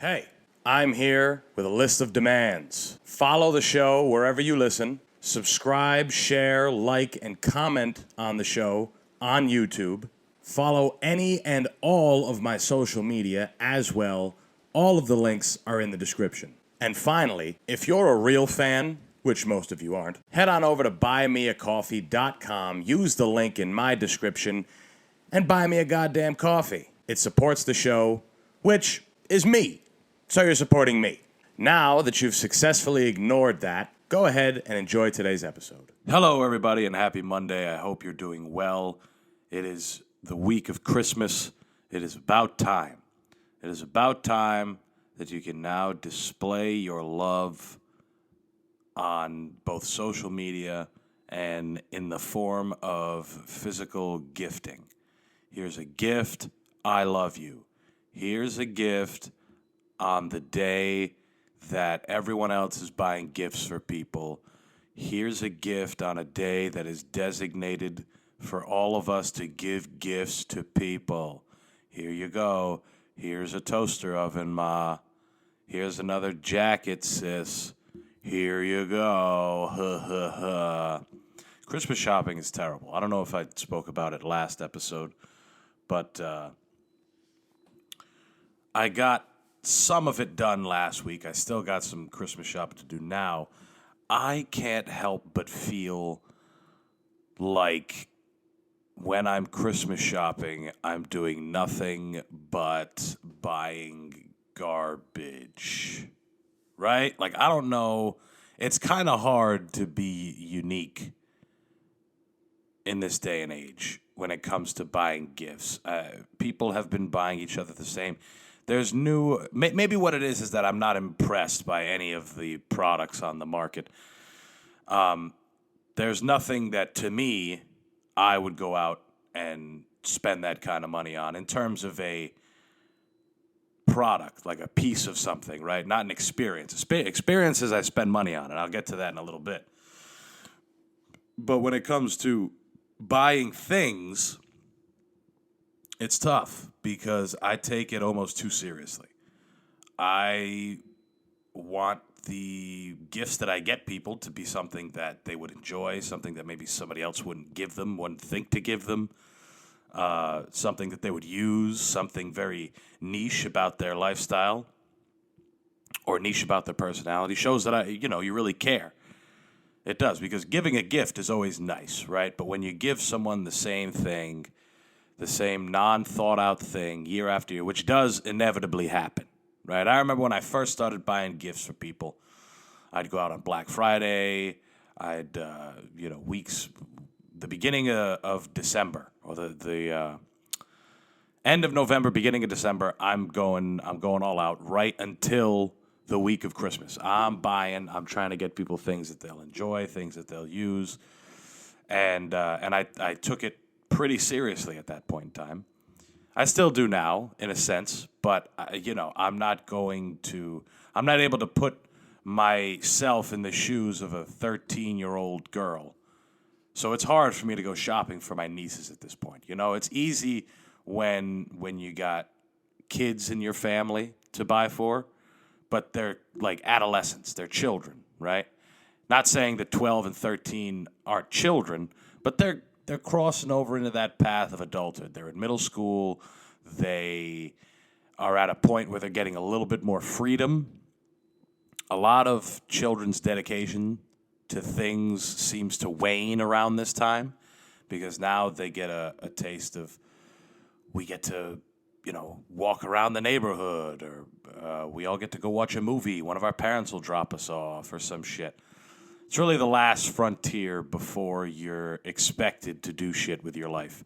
Hey, I'm here with a list of demands. Follow the show wherever you listen. Subscribe, share, like, and comment on the show on YouTube. Follow any and all of my social media as well. All of the links are in the description. And finally, if you're a real fan, which most of you aren't, head on over to buymeacoffee.com, use the link in my description, and buy me a goddamn coffee. It supports the show, which is me. So you're supporting me. Now that you've successfully ignored that, go ahead and enjoy today's episode. Hello, everybody, and happy Monday. I hope you're doing well. It is the week of Christmas. It is about time. It is about time that you can now display your love on both social media and in the form of physical gifting. Here's a gift, I love you. Here's a gift on the day that everyone else is buying gifts for people. Here's a gift on a day that is designated for all of us to give gifts to people. Here you go. Here's a toaster oven, Ma. Here's another jacket, sis. Here you go. Ha, ha, ha. Christmas shopping is terrible. I don't know if I spoke about it last episode, but I got some of it done last week. I still got some Christmas shopping to do now. I can't help but feel like when I'm Christmas shopping, I'm doing nothing but buying garbage. Right? Like, I don't know. It's kind of hard to be unique in this day and age when it comes to buying gifts. People have been buying each other the same. There's new, maybe what it is that I'm not impressed by any of the products on the market. There's nothing that, to me, I would go out and spend that kind of money on in terms of a product, like a piece of something, right? Not an experience. Experiences I spend money on, and I'll get to that in a little bit. But when it comes to buying things, it's tough because I take it almost too seriously. I want the gifts that I get people to be something that they would enjoy, something that maybe somebody else wouldn't give them, wouldn't think to give them, something that they would use, something very niche about their lifestyle or niche about their personality. Shows that you really care. It does, because giving a gift is always nice, right? But when you give someone the same thing, the same non-thought-out thing year after year, which does inevitably happen, right? I remember when I first started buying gifts for people, I'd go out on Black Friday, the beginning of December, or the end of November, beginning of December, I'm going all out right until the week of Christmas. I'm trying to get people things that they'll enjoy, things that they'll use, and I took it pretty seriously at that point in time. I still do now, in a sense, but I'm not able to put myself in the shoes of a 13-year-old girl. So it's hard for me to go shopping for my nieces at this point. It's easy when you got kids in your family to buy for, but they're like adolescents, they're children, right? Not saying that 12 and 13 aren't children, but they're crossing over into that path of adulthood. They're in middle school. They are at a point where they're getting a little bit more freedom. A lot of children's dedication to things seems to wane around this time because now they get a taste of, we get to, walk around the neighborhood, or we all get to go watch a movie. One of our parents will drop us off or some shit. It's really the last frontier before you're expected to do shit with your life.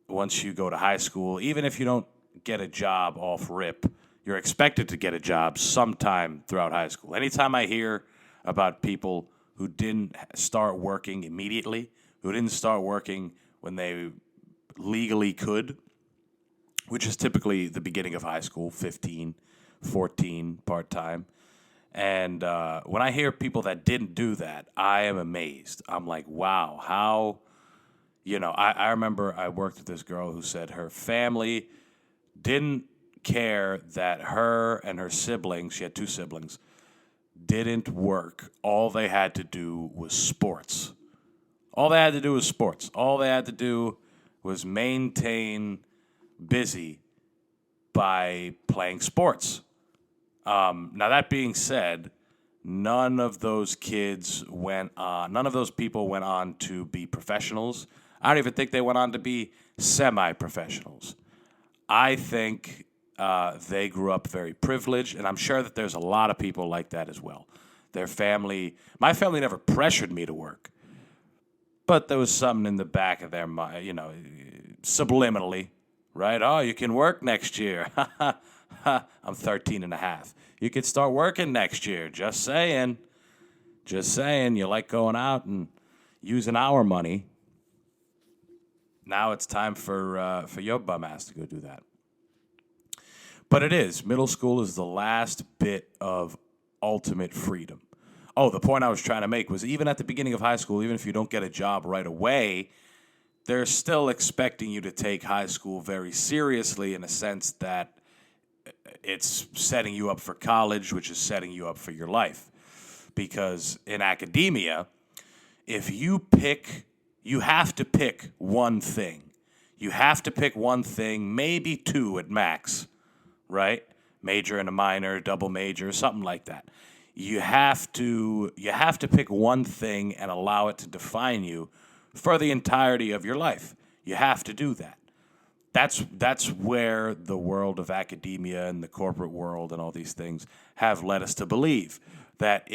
Once you go to high school, even if you don't get a job off rip, you're expected to get a job sometime throughout high school. Anytime I hear about people who didn't start working immediately, who didn't start working when they legally could, which is typically the beginning of high school, 15, 14, part-time. And when I hear people that didn't do that, I am amazed. I'm like, wow, how, I remember I worked with this girl who said her family didn't care that her and her siblings, she had two siblings, didn't work. All they had to do was sports. All they had to do was sports. All they had to do was maintain busy by playing sports. Now, that being said, none of those people went on to be professionals. I don't even think they went on to be semi-professionals. I think they grew up very privileged, and I'm sure that there's a lot of people like that as well. My family never pressured me to work, but there was something in the back of their mind, subliminally, right? Oh, you can work next year. I'm 13 and a half. You could start working next year. Just saying. Just saying. You like going out and using our money. Now it's time for your bum ass to go do that. But it is. Middle school is the last bit of ultimate freedom. Oh, the point I was trying to make was even at the beginning of high school, even if you don't get a job right away, they're still expecting you to take high school very seriously in a sense that it's setting you up for college, which is setting you up for your life. Because in academia, if you have to pick one thing. You have to pick one thing, maybe two at max, right? Major and a minor, double major, something like that. You have to pick one thing and allow it to define you for the entirety of your life. You have to do that. That's where the world of academia and the corporate world and all these things have led us to believe that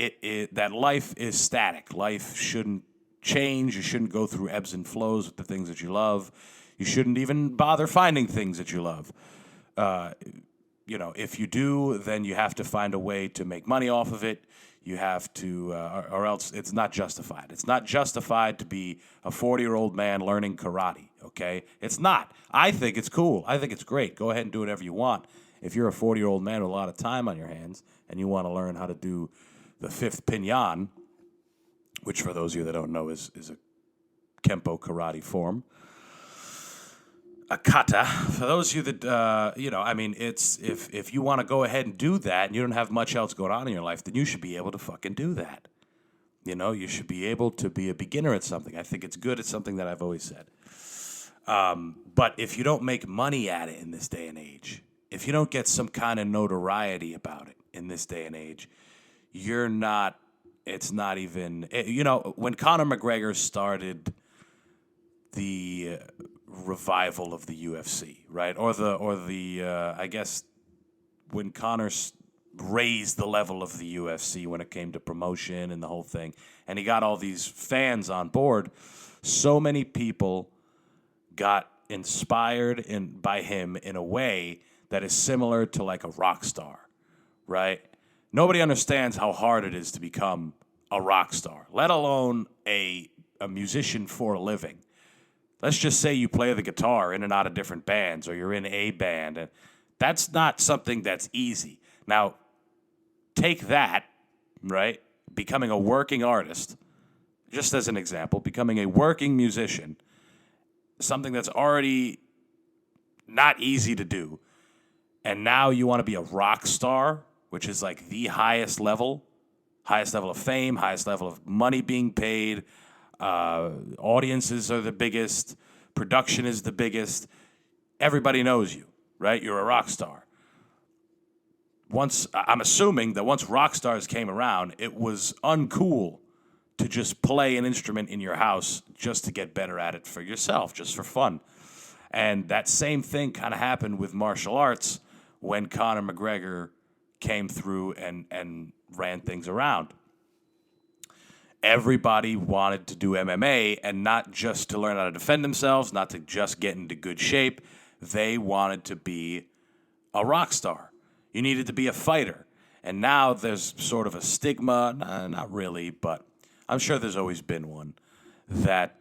that life is static. Life shouldn't change. You shouldn't go through ebbs and flows with the things that you love. You shouldn't even bother finding things that you love. If you do, then you have to find a way to make money off of it. You have to, or else it's not justified. It's not justified to be a 40-year-old man learning karate, okay? It's not. I think it's cool. I think it's great. Go ahead and do whatever you want. If you're a 40-year-old man with a lot of time on your hands and you want to learn how to do the fifth pinyan, which for those of you that don't know is a Kempo karate form, a kata. For those of you that, it's if you want to go ahead and do that and you don't have much else going on in your life, then you should be able to fucking do that. You should be able to be a beginner at something. I think it's good. It's something that I've always said. But if you don't make money at it in this day and age, if you don't get some kind of notoriety about it in this day and age, it's not even, when Conor McGregor started the revival of the UFC, right? Or the I guess when Conor raised the level of the UFC when it came to promotion and the whole thing, and he got all these fans on board, so many people got inspired by him in a way that is similar to like a rock star, right? Nobody understands how hard it is to become a rock star, let alone a musician for a living. Let's just say you play the guitar in and out of different bands, or you're in a band, and that's not something that's easy. Now, take that, right? Becoming a working artist, just as an example, becoming a working musician, something that's already not easy to do, and now you want to be a rock star, which is like the highest level of fame, highest level of money being paid. Audiences are the biggest. Production is the biggest. Everybody knows you, right? You're a rock star. I'm assuming that once rock stars came around, it was uncool to just play an instrument in your house just to get better at it for yourself, just for fun. And that same thing kind of happened with martial arts when Conor McGregor came through and ran things around. Everybody wanted to do MMA, and not just to learn how to defend themselves, not to just get into good shape. They wanted to be a rock star. You needed to be a fighter. And now there's sort of a stigma, not really, but I'm sure there's always been one, that,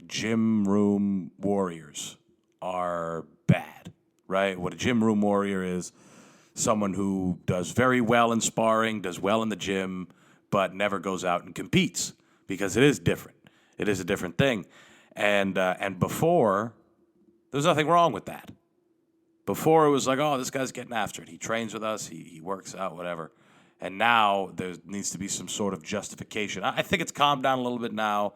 gym room warriors are bad, right? What a gym room warrior is someone who does very well in sparring, does well in the gym, but never goes out and competes, because it is different. It is a different thing. And before, there's nothing wrong with that. Before it was like, oh, this guy's getting after it. He trains with us. He works out, whatever. And now there needs to be some sort of justification. I think it's calmed down a little bit now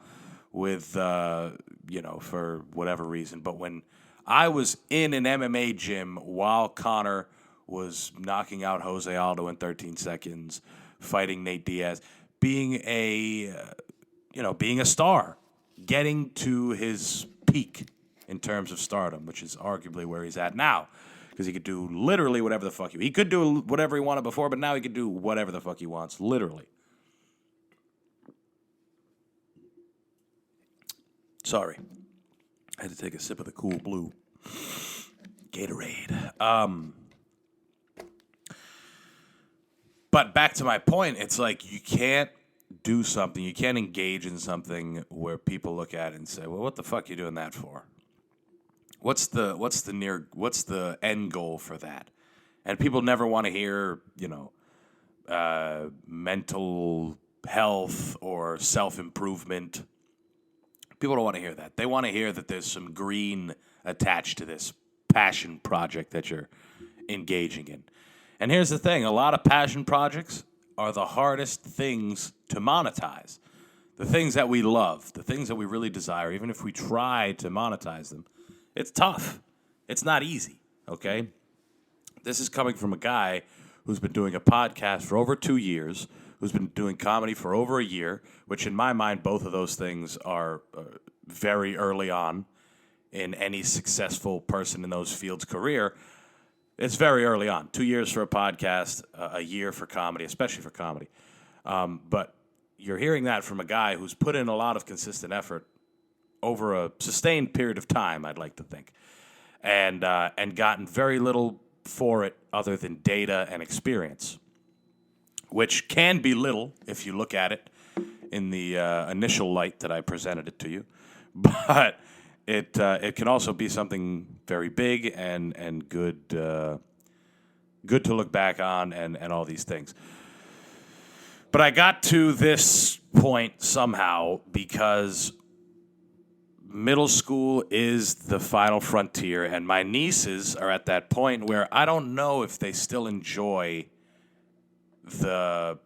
with, for whatever reason. But when I was in an MMA gym while Connor was knocking out Jose Aldo in 13 seconds, fighting Nate Diaz, being a star, getting to his peak in terms of stardom, which is arguably where he's at now. Because he could do literally whatever the fuck he could do whatever he wanted before, but now he could do whatever the fuck he wants, literally. Sorry. I had to take a sip of the Cool Blue Gatorade. But back to my point, it's like you can't do something, you can't engage in something where people look at it and say, well, what the fuck are you doing that for? What's the end goal for that? And people never want to hear, mental health or self-improvement. People don't want to hear that. They want to hear that there's some green attached to this passion project that you're engaging in. And here's the thing. A lot of passion projects are the hardest things to monetize. The things that we love, the things that we really desire, even if we try to monetize them, it's tough. It's not easy, okay? This is coming from a guy who's been doing a podcast for over 2 years, who's been doing comedy for over a year, which in my mind, both of those things are very early on in any successful person in those fields' career. It's very early on. 2 years for a podcast, a year for comedy, especially for comedy. But you're hearing that from a guy who's put in a lot of consistent effort over a sustained period of time, I'd like to think, and gotten very little for it other than data and experience, which can be little if you look at it in the initial light that I presented it to you, but it can also be something very big and good to look back on and all these things. But I got to this point somehow because middle school is the final frontier, and my nieces are at that point where I don't know if they still enjoy the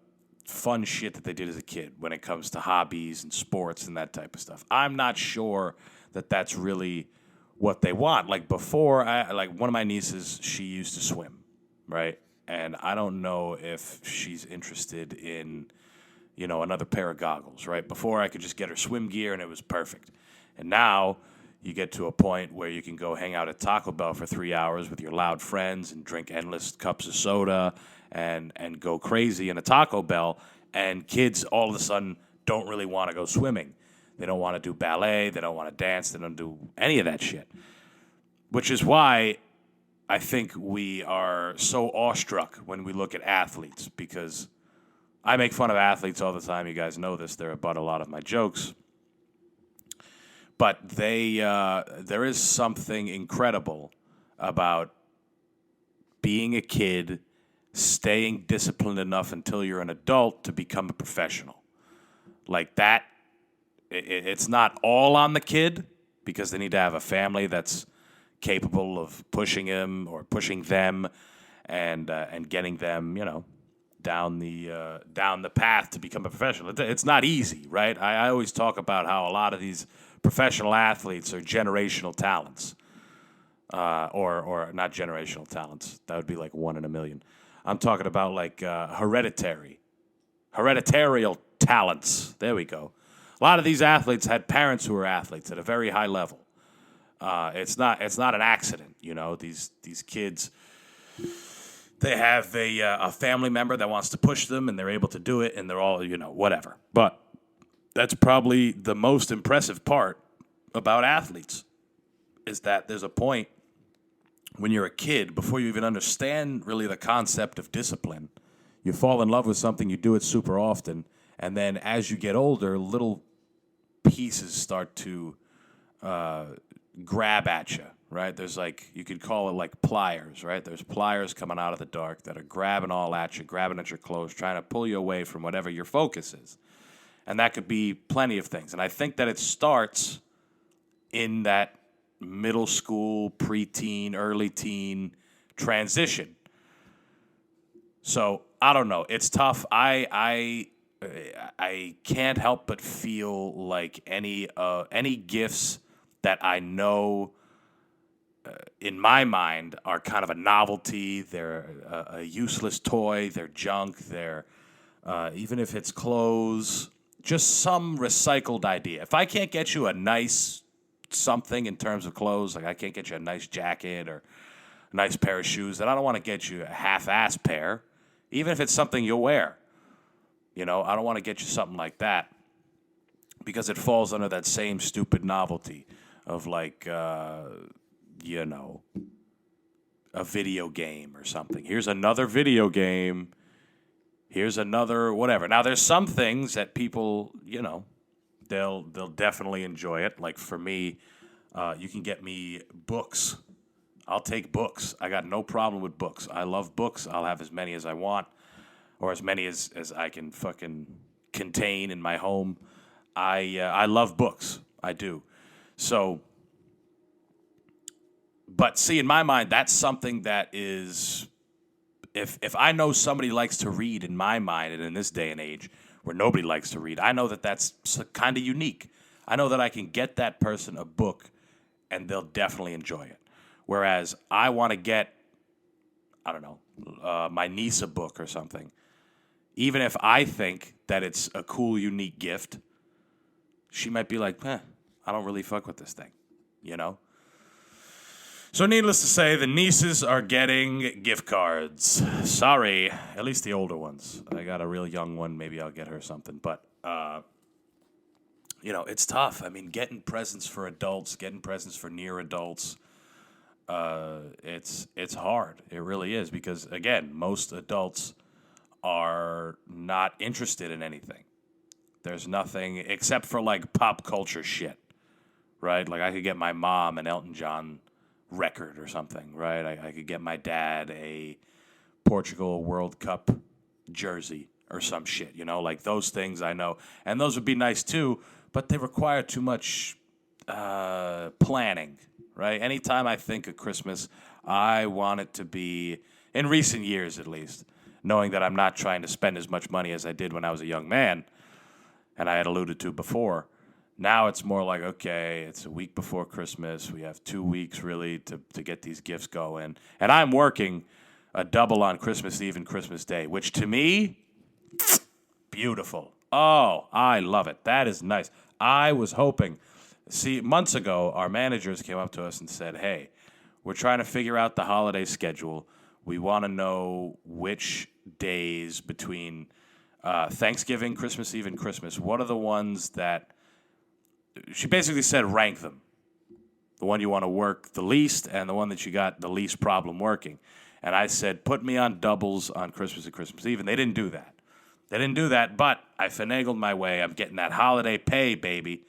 fun shit that they did as a kid when it comes to hobbies and sports and that type of stuff. I'm not sure that that's really what they want. Like before, one of my nieces, she used to swim, right? And I don't know if she's interested in, another pair of goggles, right? Before I could just get her swim gear and it was perfect. And now you get to a point where you can go hang out at Taco Bell for 3 hours with your loud friends and drink endless cups of soda and go crazy in a Taco Bell. And kids all of a sudden don't really want to go swimming. They don't want to do ballet. They don't want to dance. They don't do any of that shit. Which is why I think we are so awestruck when we look at athletes, because I make fun of athletes all the time. You guys know this. They're about a lot of my jokes. But there is something incredible about being a kid, staying disciplined enough until you're an adult to become a professional. Like that, it's not all on the kid because they need to have a family that's capable of pushing him or pushing them and getting them, down the path to become a professional. It's not easy, right? I always talk about how a lot of these professional athletes are generational talents, or not generational talents. That would be like 1 in a million. I'm talking about like hereditary hereditarial talents. There we go. A lot of these athletes had parents who were athletes at a very high level. It's not an accident, you know. These kids, they have a family member that wants to push them, and they're able to do it, and they're all, you know, whatever. But that's probably the most impressive part about athletes, is that there's a point when you're a kid, before you even understand really the concept of discipline, you fall in love with something, you do it super often, and then as you get older, little pieces start to grab at you, right? There's like, you could call it like pliers, right? There's pliers coming out of the dark that are grabbing all at you, grabbing at your clothes, trying to pull you away from whatever your focus is. And that could be plenty of things. And I think that it starts in that middle school, preteen, early teen transition. So I don't know. It's tough. I can't help but feel like any gifts that I know in my mind are kind of a novelty. They're a useless toy. They're junk. They're even if it's clothes, just some recycled idea. If I can't get you a nice something in terms of clothes, like I can't get you a nice jacket or a nice pair of shoes, then I don't want to get you a half-ass pair, even if it's something you'll wear. I don't want to get you something like that because it falls under that same stupid novelty of like, a video game or something. Here's another video game. Here's another whatever. Now, there's some things that people, they'll definitely enjoy it. Like for me, you can get me books. I'll take books. I got no problem with books. I love books. I'll have as many as I want, or as many as I can fucking contain in my home. I love books. I do. So, but see, in my mind, that's something that is, if I know somebody likes to read in my mind, and in this day and age where nobody likes to read, I know that that's kind of unique. I know that I can get that person a book and they'll definitely enjoy it. Whereas I want to get, I don't know, my niece a book or something. Even if I think that it's a cool, unique gift, she might be like, I don't really fuck with this thing, So needless to say, the nieces are getting gift cards. Sorry, at least the older ones. I got a real young one. Maybe I'll get her something. But, it's tough. I mean, getting presents for adults, getting presents for near adults, it's hard. It really is. Because, again, most adults are not interested in anything. There's nothing except for, like, pop culture shit, right? Like, I could get my mom an Elton John record or something, right? I could get my dad a Portugal World Cup jersey or some shit, like those things I know. And those would be nice too, but they require too much planning, right? Anytime I think of Christmas, I want it to be, in recent years at least, knowing that I'm not trying to spend as much money as I did when I was a young man, and I had alluded to before. Now it's more like, okay, it's a week before Christmas. We have 2 weeks, really, to get these gifts going. And I'm working a double on Christmas Eve and Christmas Day, which to me, beautiful. Oh, I love it. That is nice. I was hoping. See, months ago, our managers came up to us and said, hey, we're trying to figure out the holiday schedule. We want to know which days between Thanksgiving, Christmas Eve, and Christmas, what are the ones that... She basically said rank them. The one you want to work the least and the one that you got the least problem working. And I said, put me on doubles on Christmas and Christmas Eve. And they didn't do that. But I finagled my way. I'm getting that holiday pay, baby.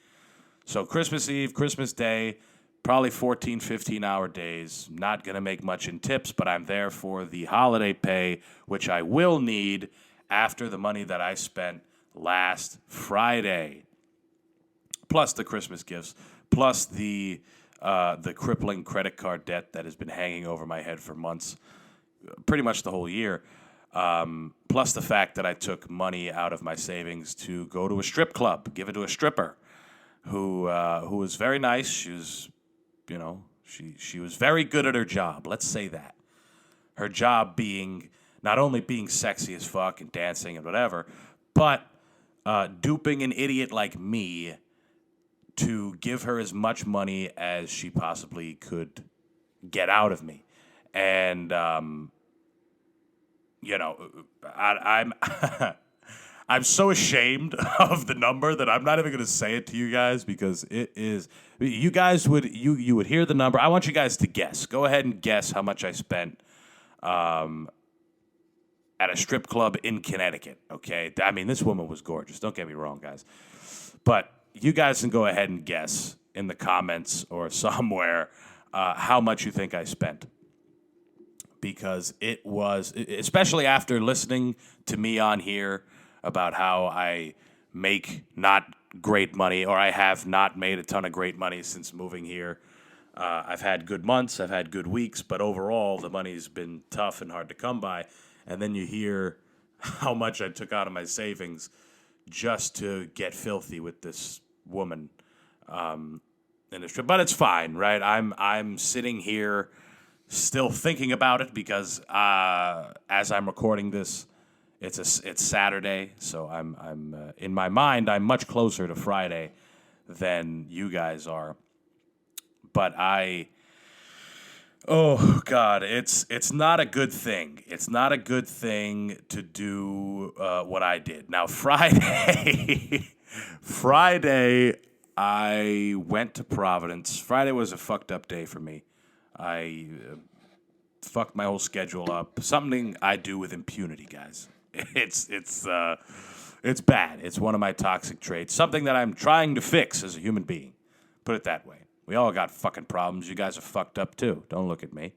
So Christmas Eve, Christmas Day, probably 14, 15-hour days. Not going to make much in tips, but I'm there for the holiday pay, which I will need after the money that I spent last Friday. Plus the Christmas gifts, plus the crippling credit card debt that has been hanging over my head for months, pretty much the whole year. Plus the fact that I took money out of my savings to go to a strip club, give it to a stripper, who was very nice. She was, she was very good at her job. Let's say that. Her job being not only being sexy as fuck and dancing and whatever, but duping an idiot like me to give her as much money as she possibly could get out of me. And, I'm I'm so ashamed of the number that I'm not even going to say it to you guys because it is, you guys would, you would hear the number. I want you guys to guess. Go ahead and guess how much I spent at a strip club in Connecticut, okay? I mean, this woman was gorgeous. Don't get me wrong, guys. But you guys can go ahead and guess in the comments or somewhere how much you think I spent. Because it was, especially after listening to me on here about how I make not great money, or I have not made a ton of great money since moving here. I've had good months, I've had good weeks, but overall the money's been tough and hard to come by. And then you hear how much I took out of my savings just to get filthy with this woman in this trip. But it's fine, right? I'm sitting here still thinking about it because as I'm recording this, it's Saturday, so I'm in my mind I'm much closer to Friday than you guys are. But oh God, it's not a good thing. It's not a good thing to do what I did. Now Friday, Friday I went to Providence. Friday was a fucked up day for me. I fucked my whole schedule up. Something I do with impunity, guys. It's bad. It's one of my toxic traits. Something that I'm trying to fix as a human being. Put it that way. We all got fucking problems. You guys are fucked up too. Don't look at me.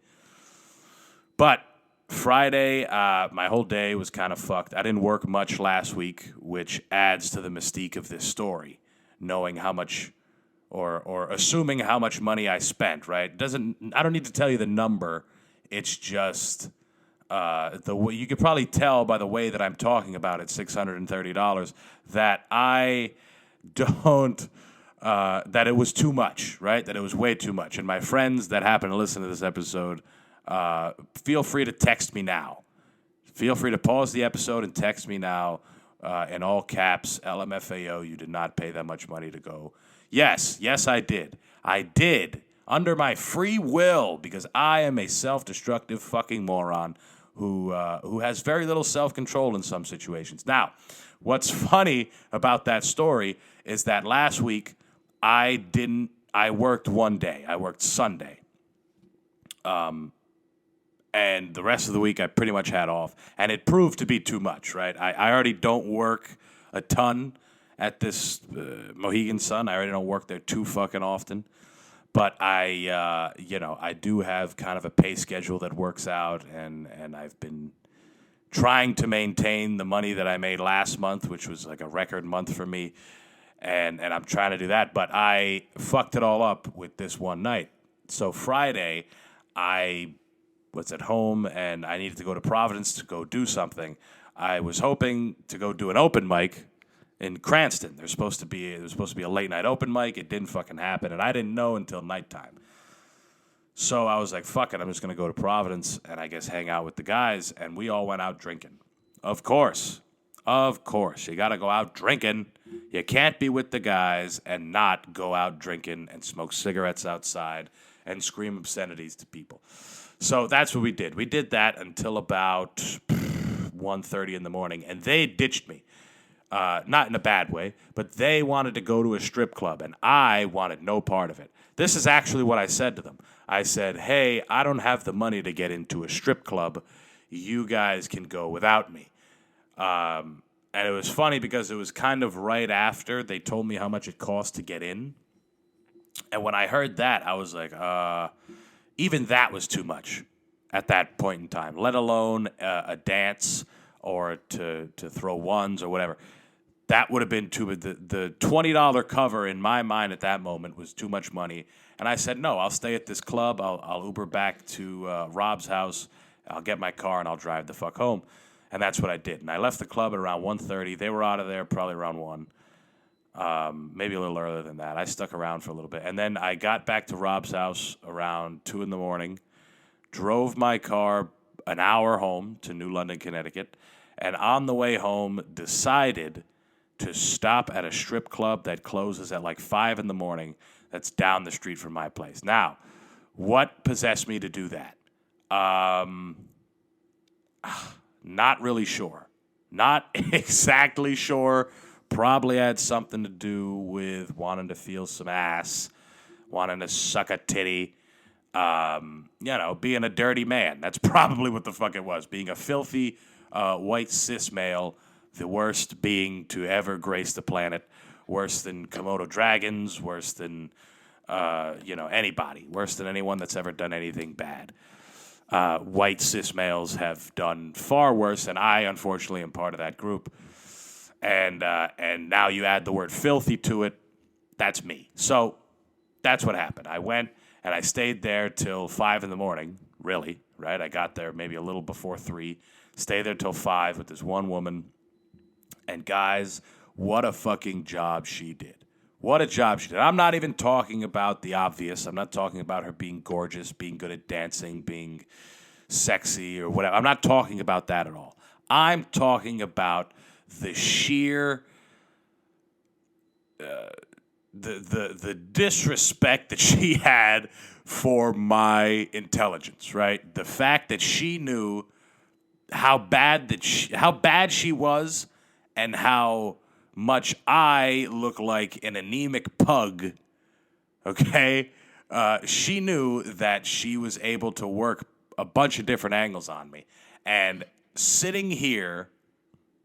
But Friday, my whole day was kind of fucked. I didn't work much last week, which adds to the mystique of this story. Knowing how much, or assuming how much money I spent. Right? I don't need to tell you the number. It's just the way you could probably tell by the way that I'm talking about it, $630, that I don't. That it was too much, right? That it was way too much. And my friends that happen to listen to this episode, feel free to text me now. Feel free to pause the episode and text me now in all caps, LMFAO, you did not pay that much money to go. Yes, I did. I did, under my free will, because I am a self-destructive fucking moron who has very little self-control in some situations. Now, what's funny about that story is that last week, I worked one day. I worked Sunday. And the rest of the week I pretty much had off. And it proved to be too much, right? I already don't work a ton at this Mohegan Sun. I already don't work there too fucking often. But I do have kind of a pay schedule that works out. And I've been trying to maintain the money that I made last month, which was like a record month for me. And I'm trying to do that. But I fucked it all up with this one night. So Friday, I was at home and I needed to go to Providence to go do something. I was hoping to go do an open mic in Cranston. There was supposed to be a late night open mic. It didn't fucking happen, and I didn't know until nighttime. So I was like, fuck it, I'm just going to go to Providence and I guess hang out with the guys, and we all went out drinking. Of course. You got to go out drinking. You can't be with the guys and not go out drinking and smoke cigarettes outside and scream obscenities to people. So that's what we did. We did that until about 1:30 in the morning, and they ditched me. Not in a bad way, but they wanted to go to a strip club, and I wanted no part of it. This is actually what I said to them. I said, hey, I don't have the money to get into a strip club. You guys can go without me. And it was funny because it was kind of right after they told me how much it cost to get in. And when I heard that, I was like, even that was too much at that point in time, let alone a dance or to throw ones or whatever. That would have been too much. The $20 cover in my mind at that moment was too much money. And I said, no, I'll stay at this club. I'll Uber back to Rob's house. I'll get my car and I'll drive the fuck home. And that's what I did. And I left the club at around 1:30. They were out of there probably around 1. Maybe a little earlier than that. I stuck around for a little bit. And then I got back to Rob's house around 2 in the morning, drove my car an hour home to New London, Connecticut, and on the way home decided to stop at a strip club that closes at like 5 in the morning that's down the street from my place. Now, what possessed me to do that? Not really sure. Not exactly sure. Probably had something to do with wanting to feel some ass, wanting to suck a titty, being a dirty man. That's probably what the fuck it was. Being a filthy white cis male, the worst being to ever grace the planet, worse than Komodo dragons, worse than anybody, worse than anyone that's ever done anything bad. White cis males have done far worse, and I, unfortunately, am part of that group. And now you add the word filthy to it, that's me. So that's what happened. I went, And I stayed there till 5 in the morning, really, right? I got there maybe a little before 3, stayed there till 5 with this one woman. And guys, what a fucking job she did. What a job she did. I'm not even talking about the obvious. I'm not talking about her being gorgeous, being good at dancing, being sexy or whatever. I'm not talking about that at all. I'm talking about the sheer the disrespect that she had for my intelligence, right? The fact that she knew how bad she was and how much I look like an anemic pug, okay? She knew that she was able to work a bunch of different angles on me. And sitting here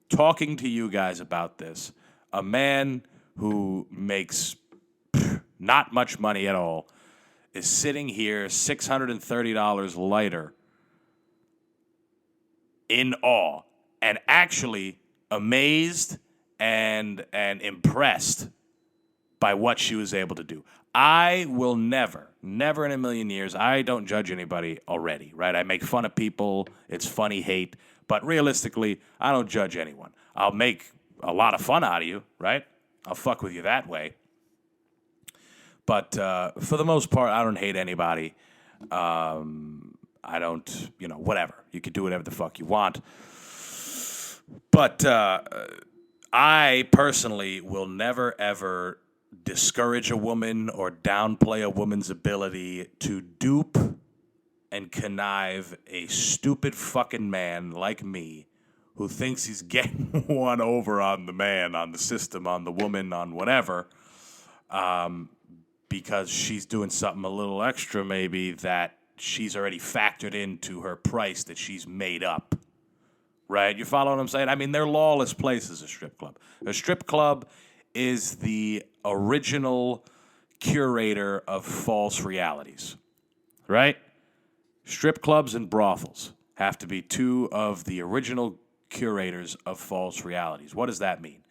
talking to you guys about this, a man who makes not much money at all is sitting here $630 lighter in awe and actually amazed and impressed by what she was able to do. I will never in a million years, I don't judge anybody already, right? I make fun of people. It's funny hate. But realistically, I don't judge anyone. I'll make a lot of fun out of you, right? I'll fuck with you that way. But for the most part, I don't hate anybody. I don't, whatever. You can do whatever the fuck you want. But I personally will never, ever discourage a woman or downplay a woman's ability to dupe and connive a stupid fucking man like me who thinks he's getting one over on the man, on the system, on the woman, on whatever, because she's doing something a little extra maybe that she's already factored into her price that she's made up. Right? You follow what I'm saying? I mean, they're lawless places, a strip club. A strip club is the original curator of false realities. Right? Strip clubs and brothels have to be two of the original curators of false realities. What does that mean?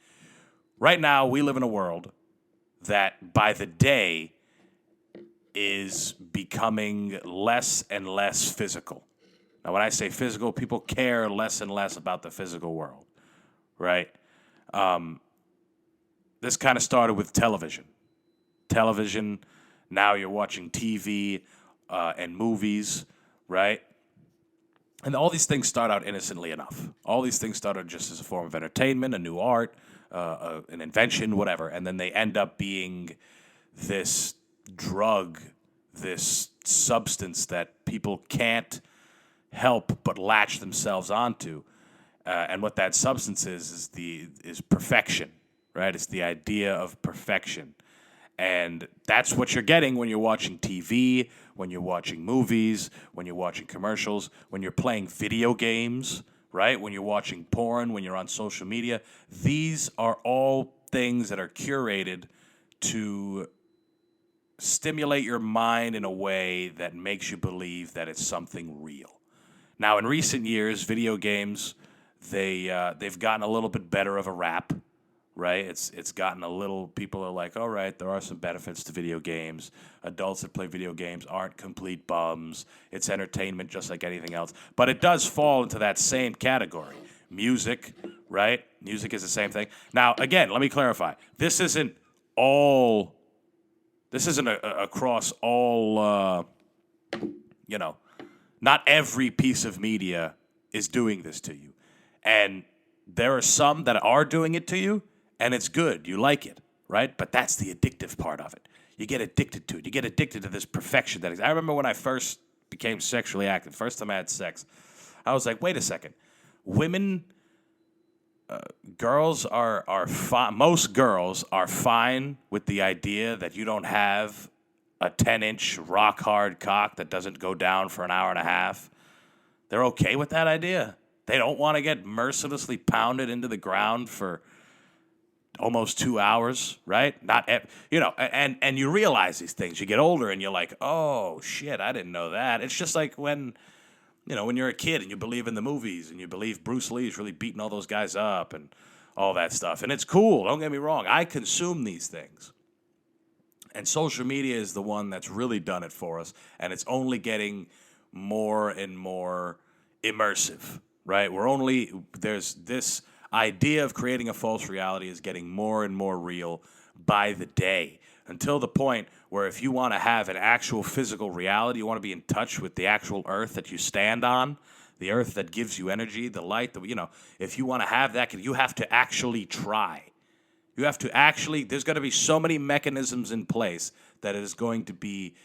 Right now, we live in a world that by the day is becoming less and less physical. Now, when I say physical, people care less and less about the physical world, right? This kind of started with television. Television, now you're watching TV and movies, right? And all these things start out innocently enough. All these things started just as a form of entertainment, a new art, an invention, whatever. And then they end up being this drug, this substance that people can't help but latch themselves onto. And what that substance is perfection, right? It's the idea of perfection. And that's what you're getting when you're watching TV, when you're watching movies, when you're watching commercials, when you're playing video games, right? When you're watching porn, when you're on social media. These are all things that are curated to stimulate your mind in a way that makes you believe that it's something real. Now, in recent years, video games, they've gotten a little bit better of a rap, right? It's gotten a little, people are like, all right, there are some benefits to video games. Adults that play video games aren't complete bums. It's entertainment just like anything else. But it does fall into that same category. Music, right? Music is the same thing. Now, again, let me clarify. This isn't across all, not every piece of media is doing this to you. And there are some that are doing it to you, and it's good. You like it, right? But that's the addictive part of it. You get addicted to it. You get addicted to this perfection that is. I remember when I first became sexually active, first time I had sex, I was like, wait a second. Women, girls are fine. Most girls are fine with the idea that you don't have a 10-inch rock-hard cock that doesn't go down for an hour and a half. They're okay with that idea. They don't want to get mercilessly pounded into the ground for almost 2 hours, right? And you realize these things. You get older and you're like, oh, shit, I didn't know that. It's just like when you're a kid and you believe in the movies and you believe Bruce Lee's really beating all those guys up and all that stuff. And it's cool, don't get me wrong. I consume these things. And social media is the one that's really done it for us, and it's only getting more and more immersive, right? There's this idea of creating a false reality is getting more and more real by the day, until the point where if you want to have an actual physical reality, you want to be in touch with the actual earth that you stand on, the earth that gives you energy, the light, if you want to have that, you have to actually try. You have to actually, there's going to be so many mechanisms in place that it is going to be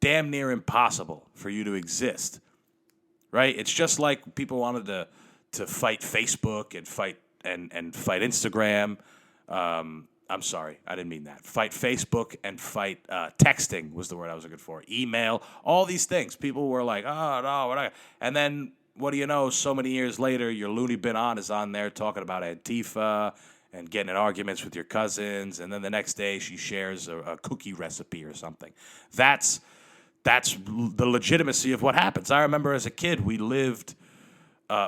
damn near impossible for you to exist, right? It's just like people wanted to fight Facebook and fight Instagram. I'm sorry, I didn't mean that. Fight Facebook and fight texting was the word I was looking for. Email, all these things. People were like, oh, no, we're not. And then, what do you know, so many years later, your loony bin on is on there talking about Antifa and getting in arguments with your cousins, and then the next day she shares a cookie recipe or something. That's the legitimacy of what happens. I remember as a kid, we lived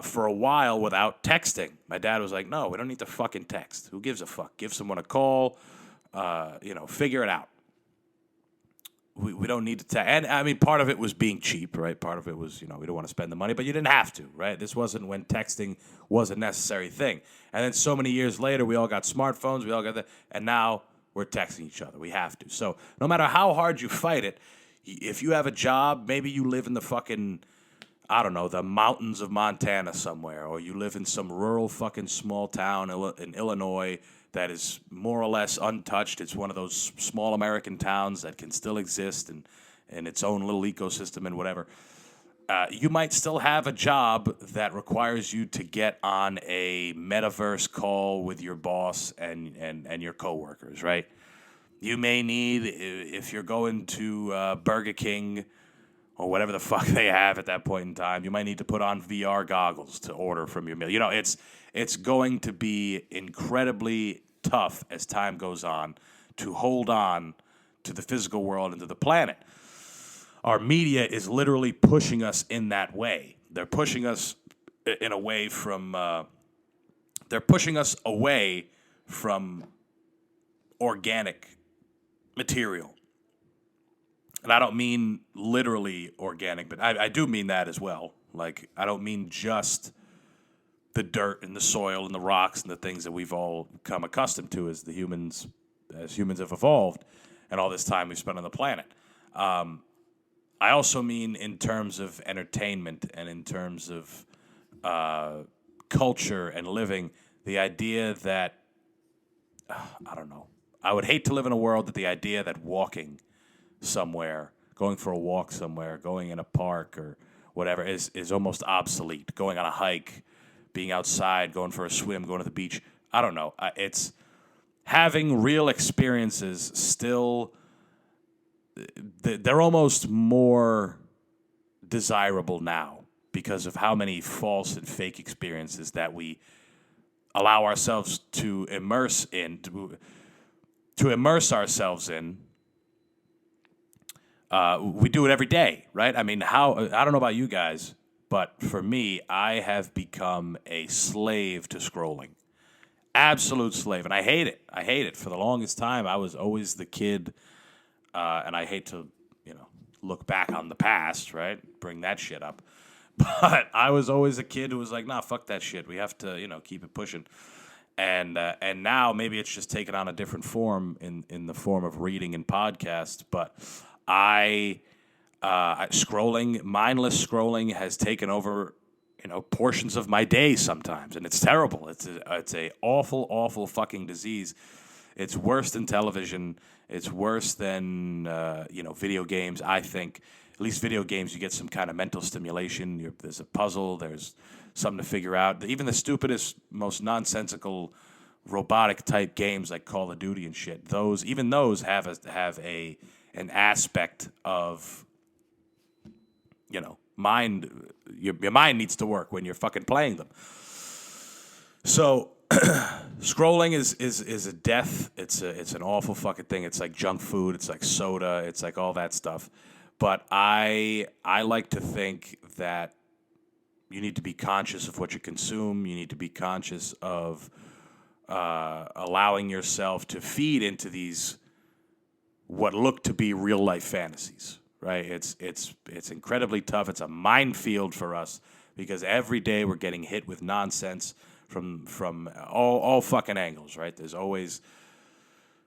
for a while without texting. My dad was like, no, we don't need to fucking text. Who gives a fuck? Give someone a call, figure it out. We don't need to text. And, I mean, part of it was being cheap, right? Part of it was, we don't want to spend the money, but you didn't have to, right? This wasn't when texting was a necessary thing. And then so many years later, we all got smartphones, we all got that, and now we're texting each other. We have to. So no matter how hard you fight it, if you have a job, maybe you live in the fucking, I don't know, the mountains of Montana somewhere, or you live in some rural fucking small town in Illinois that is more or less untouched. It's one of those small American towns that can still exist in its own little ecosystem and whatever. You might still have a job that requires you to get on a metaverse call with your boss and your coworkers, right? You may need, if you're going to Burger King or whatever the fuck they have at that point in time, you might need to put on VR goggles to order from your meal. It's going to be incredibly tough as time goes on to hold on to the physical world and to the planet. Our media is literally pushing us in that way. They're pushing us in a way from. They're pushing us away from organic material. And I don't mean literally organic, but I do mean that as well. Like, I don't mean just the dirt and the soil and the rocks and the things that we've all become accustomed to as humans have evolved and all this time we've spent on the planet. I also mean in terms of entertainment and in terms of culture and living, the idea that, I don't know, I would hate to live in a world that the idea that walking somewhere, going for a walk somewhere, going in a park or whatever is almost obsolete. Going on a hike, being outside, going for a swim, going to the beach. I don't know. It's having real experiences still, they're almost more desirable now because of how many false and fake experiences that we allow ourselves to immerse ourselves in. We do it every day, right? I mean, I don't know about you guys, but for me, I have become a slave to scrolling. Absolute slave. And I hate it. For the longest time, I was always the kid, and I hate to, look back on the past, right? Bring that shit up. But I was always a kid who was like, nah, fuck that shit. We have to, keep it pushing. And now maybe it's just taken on a different form in the form of reading and podcasts, but mindless scrolling has taken over, portions of my day sometimes, and it's terrible. It's a awful, awful fucking disease. It's worse than television. It's worse than video games. I think at least video games, you get some kind of mental stimulation. There's a puzzle. There's something to figure out. Even the stupidest, most nonsensical, robotic type games like Call of Duty and shit. Those have an aspect of, mind. Your mind needs to work when you're fucking playing them. So scrolling is a death. It's an awful fucking thing. It's like junk food. It's like soda. It's like all that stuff. But I like to think that you need to be conscious of what you consume. You need to be conscious of allowing yourself to feed into these what look to be real life fantasies, right? It's incredibly tough. It's a minefield for us because every day we're getting hit with nonsense from all fucking angles, right? There's always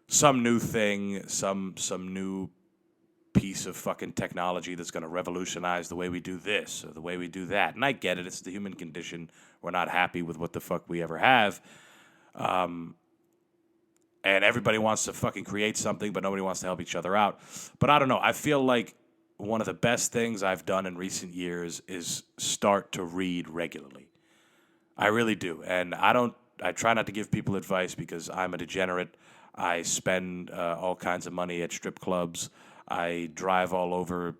some new thing, some new piece of fucking technology that's going to revolutionize the way we do this or the way we do that. And I get it. It's the human condition. We're not happy with what the fuck we ever have. And everybody wants to fucking create something, but nobody wants to help each other out. But I don't know. I feel like one of the best things I've done in recent years is start to read regularly. I really do. And I try not to give people advice because I'm a degenerate. I spend all kinds of money at strip clubs. I drive all over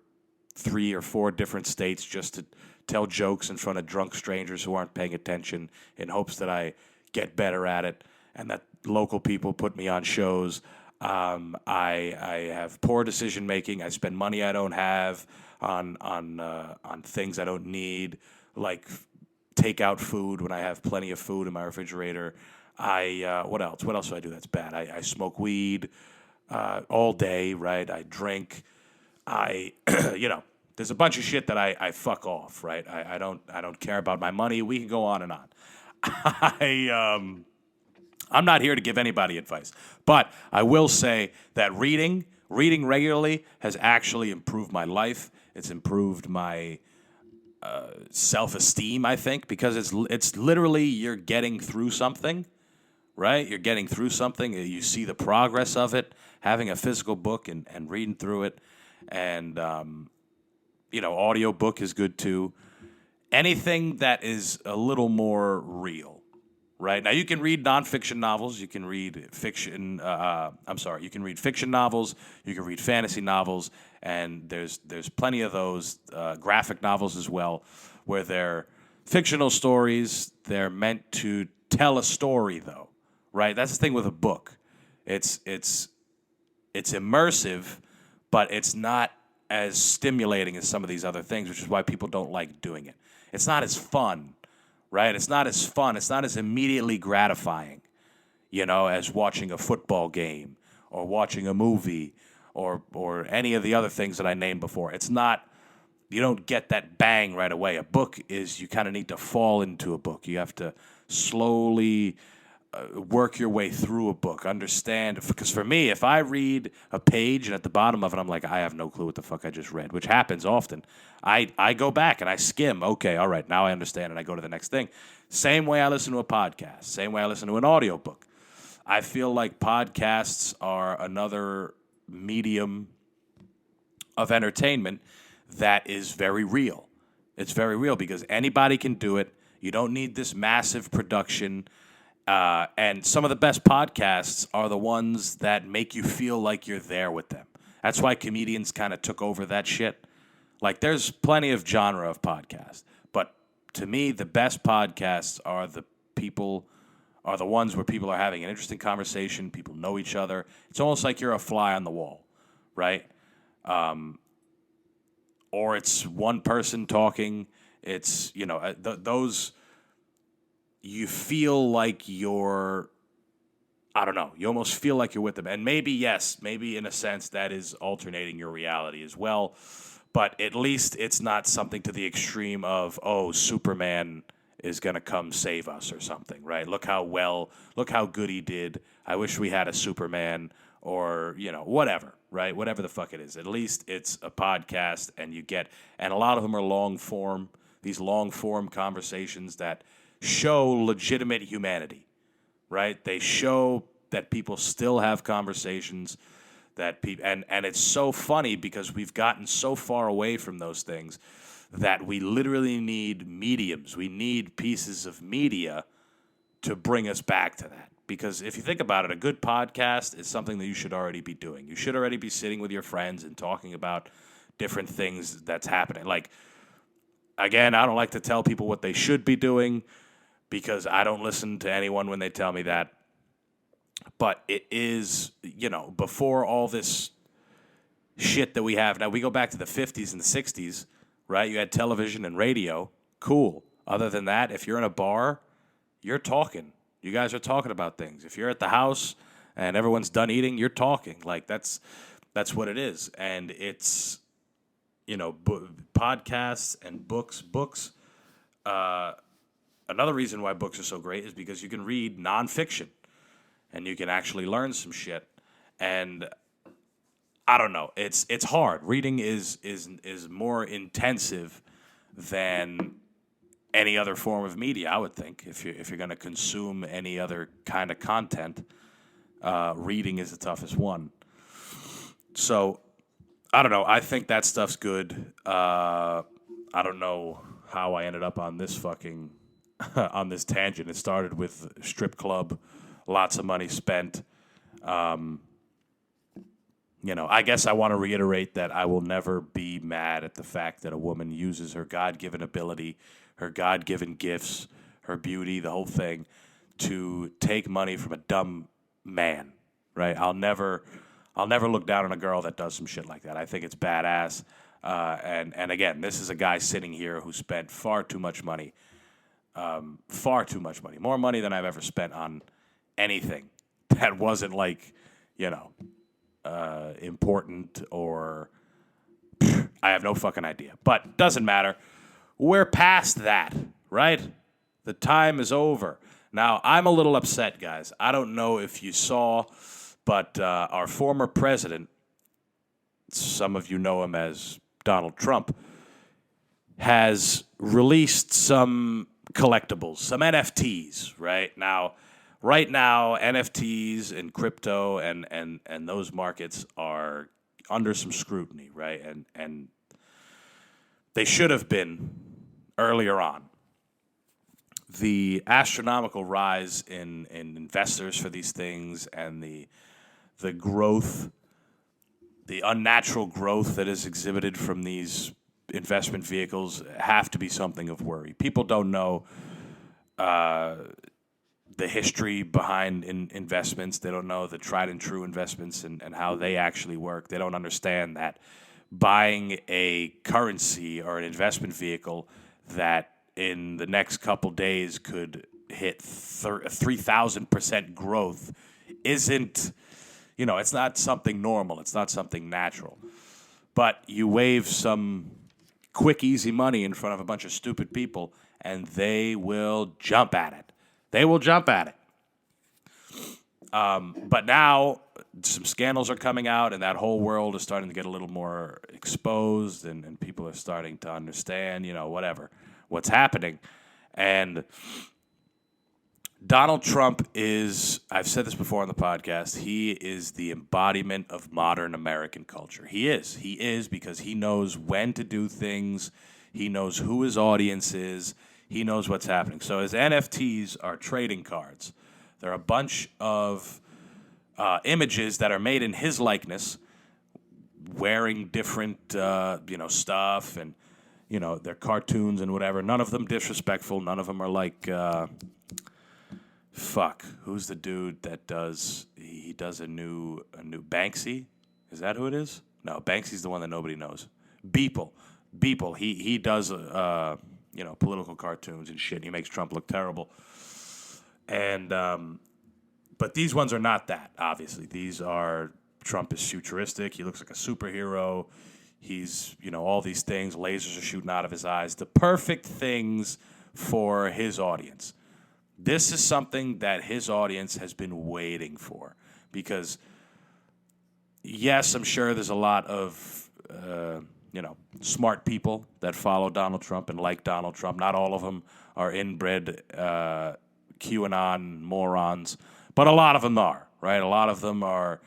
3 or 4 different states just to tell jokes in front of drunk strangers who aren't paying attention in hopes that I get better at it and that local people put me on shows. I have poor decision making. I spend money I don't have on things I don't need, like takeout food when I have plenty of food in my refrigerator. What else? What else do I do that's bad? I smoke weed all day, right? I drink. There's a bunch of shit that I fuck off, right? I don't care about my money. We can go on and on. I'm not here to give anybody advice, but I will say that reading regularly has actually improved my life. It's improved my self-esteem, I think, because it's literally you're getting through something, right? You're getting through something. You see the progress of it, having a physical book and reading through it. And, audio book is good too. Anything that is a little more real, right? Now, you can read nonfiction novels. You can read fiction. You can read fiction novels. You can read fantasy novels. And there's plenty of those graphic novels as well, where they're fictional stories. They're meant to tell a story, though, right? That's the thing with a book. It's immersive, but it's not as stimulating as some of these other things, which is why people don't like doing it. It's not as fun, right? It's not as fun. It's not as immediately gratifying, as watching a football game or watching a movie or any of the other things that I named before. It's not, you don't get that bang right away. A book is, you kind of need to fall into a book. You have to slowly work your way through a book, understand. Because for me, if I read a page and at the bottom of it, I'm like, I have no clue what the fuck I just read, which happens often. I go back and I skim. Okay, all right, now I understand, and I go to the next thing. Same way I listen to a podcast. Same way I listen to an audiobook. I feel like podcasts are another medium of entertainment that is very real. It's very real because anybody can do it. You don't need this massive production. And some of the best podcasts are the ones that make you feel like you're there with them. That's why comedians kind of took over that shit. Like, there's plenty of genre of podcasts. But to me, the best podcasts are the ones where people are having an interesting conversation. People know each other. It's almost like you're a fly on the wall, right? Or it's one person talking. It's, those, you feel like you're, I don't know, you almost feel like you're with them. And maybe in a sense that is alternating your reality as well. But at least it's not something to the extreme of, oh, Superman is going to come save us or something, right? Look how good he did. I wish we had a Superman or, whatever, right? Whatever the fuck it is. At least it's a podcast and a lot of them are these long form conversations that show legitimate humanity, right? They show that people still have conversations, and it's so funny because we've gotten so far away from those things that we literally need mediums. We need pieces of media to bring us back to that. Because if you think about it, a good podcast is something that you should already be doing. You should already be sitting with your friends and talking about different things that's happening. Like, again, I don't like to tell people what they should be doing because I don't listen to anyone when they tell me that. But it is, before all this shit that we have. Now, we go back to the 50s and the 60s, right? You had television and radio. Cool. Other than that, if you're in a bar, you're talking. You guys are talking about things. If you're at the house and everyone's done eating, you're talking. Like, That's what it is. And it's, podcasts and books. Another reason why books are so great is because you can read nonfiction and you can actually learn some shit. And I don't know. It's hard. Reading is more intensive than any other form of media, I would think. If you're going to consume any other kind of content, reading is the toughest one. So I don't know. I think that stuff's good. I don't know how I ended up on this fucking on this tangent. It started with strip club, lots of money spent. I guess I want to reiterate that I will never be mad at the fact that a woman uses her God-given ability, her God-given gifts, her beauty, the whole thing, to take money from a dumb man, right? I'll never look down on a girl that does some shit like that. I think it's badass. And again, this is a guy sitting here who spent far too much money, more money than I've ever spent on anything that wasn't like, important or I have no fucking idea. But doesn't matter. We're past that, right? The time is over. Now, I'm a little upset, guys. I don't know if you saw, but our former president, some of you know him as Donald Trump, has released some collectibles, some NFTs, right? Right now, NFTs and crypto and those markets are under some scrutiny, right? And they should have been earlier on. The astronomical rise in investors for these things and the growth, the unnatural growth that is exhibited from these investment vehicles have to be something of worry. People don't know the history behind investments. They don't know the tried and true investments and how they actually work. They don't understand that buying a currency or an investment vehicle that in the next couple days could hit 3,000% growth isn't, it's not something normal. It's not something natural. But you wave some quick, easy money in front of a bunch of stupid people, and they will jump at it. But now some scandals are coming out, and that whole world is starting to get a little more exposed, and people are starting to understand, what's happening. And Donald Trump is, I've said this before on the podcast, he is the embodiment of modern American culture. He is because he knows when to do things. He knows who his audience is. He knows what's happening. So his NFTs are trading cards. They're a bunch of images that are made in his likeness, wearing different, stuff, and they're cartoons and whatever. None of them disrespectful. None of them are like, who's the dude that does? He does a new Banksy. Is that who it is? No, Banksy's the one that nobody knows. Beeple. He does political cartoons and shit. He makes Trump look terrible. And but these ones are not that, obviously. Trump is futuristic. He looks like a superhero. He's, all these things. Lasers are shooting out of his eyes. The perfect things for his audience. This is something that his audience has been waiting for. Because, yes, I'm sure there's a lot of smart people that follow Donald Trump and like Donald Trump. Not all of them are inbred QAnon morons, but a lot of them are, right? A lot of them are,